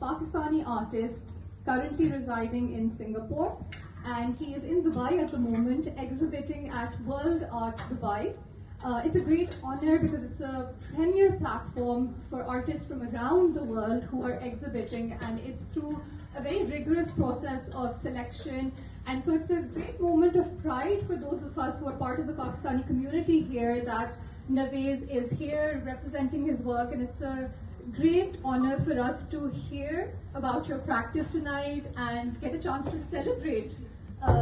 Pakistani artist currently residing in Singapore, and he is in Dubai at the moment exhibiting at World Art Dubai. It's a great honor because it's a premier platform for artists from around the world who are exhibiting, and it's through a very rigorous process of selection. And so it's a great moment of pride for those of us who are part of the Pakistani community here that Naved is here representing his work, and it's a great honor for us to hear about your practice tonight and get a chance to celebrate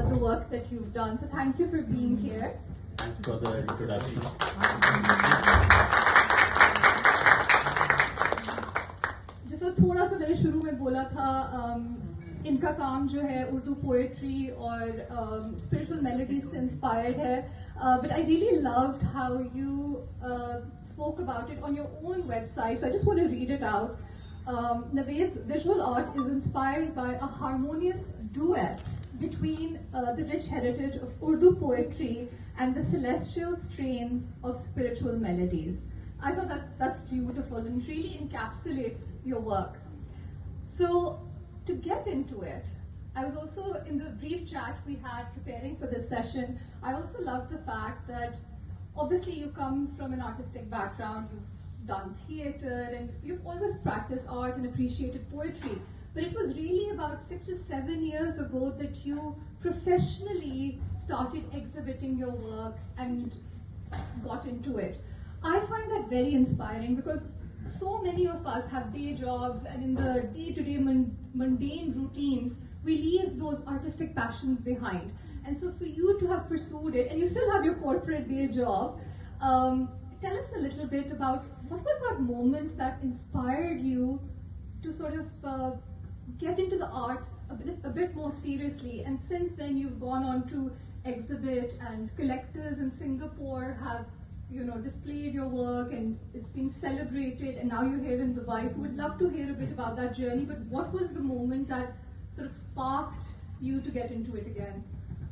the work that you've done. So thank you for being here. Thanks for the introduction. जैसा थोड़ा सा मैंने शुरू में बोला था, इनका काम जो है उर्दू पोएट्री और spiritual melodies से inspired है, but I really loved how you spoke about it on your own website, so I just want to read it out. Naved's visual art is inspired by a harmonious duet between the rich heritage of Urdu poetry and the celestial strains of spiritual melodies. I thought that's beautiful and really encapsulates your work. So to get into it, I was also, in the brief chat we had preparing for this session, I also loved the fact that obviously you come from an artistic background, you've done theatre, and you've always practiced art and appreciated poetry. But it was really about 6 or 7 years ago that you professionally started exhibiting your work and got into it. I find that very inspiring because so many of us have day jobs, and in the day-to-day mundane routines, we leave those artistic passions behind. And so for you to have pursued it, and you still have your corporate day job, tell us a little bit about what was that moment that inspired you to sort of get into the art a bit more seriously. And since then you've gone on to exhibit, and collectors in Singapore have displayed your work, and it's been celebrated, and now you're here in Dubai. So we'd love to hear a bit about that journey, but what was the moment that sort of sparked you to get into it again?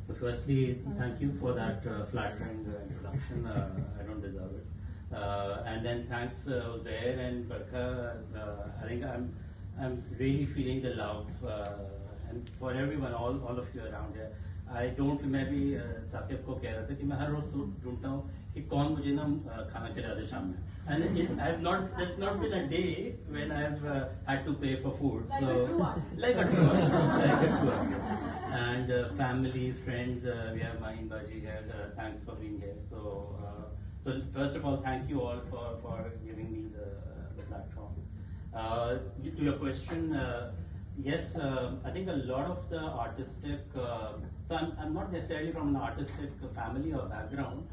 So firstly, thank you for that flattering introduction. I don't deserve it. And then thanks Uzair and Barkha. I think I'm really feeling the love, and for everyone, all of you around here. मैं भी साकिब को कह रहा था कि मैं हर रोज ढूंढता हूँ कि कौन मुझे ना खाना खिला दे शाम में, and there's not been a day when I've had to pay for food. Like a true artist. Like a true artist. And family, friends, we have Mahin Baji here. Thanks for being here. So first of all, thank you all for giving me the platform. To your question. Yes, I think a lot of the artistic, so I'm not necessarily from an artistic family or background,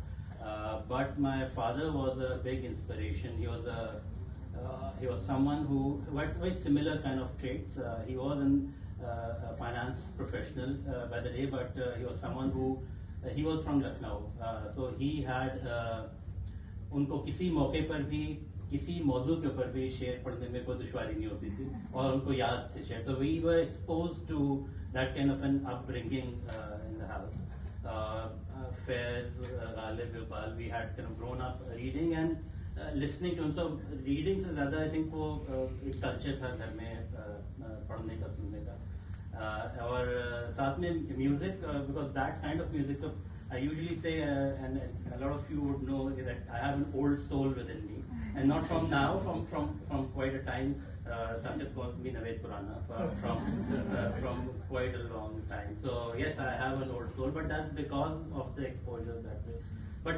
but my father was a big inspiration. He was someone who had very similar kind of traits. He was a finance professional by the day, but he was someone who, he was from Lucknow, so he had, उनको किसी मौके पर भी किसी मौजू के ऊपर भी शेर पढ़ने में कोई दुश्वारी नहीं होती थी, और उनको याद थे शेर. So we were exposed to that kind of an upbringing in the house. Faiz, Ghalib, Iqbal, we had kind of grown up reading and listening to him. So reading से ज़्यादा I think वो एक culture था घर में पढ़ने का, सुनने का, और साथ में music, because that kind of music. So I usually say, and a lot of you would know that I have an old soul within me, and not from now, from quite a time. Sanjit calls me Naved Purana from quite a long time. So yes, I have an old soul, but that's because of the exposure that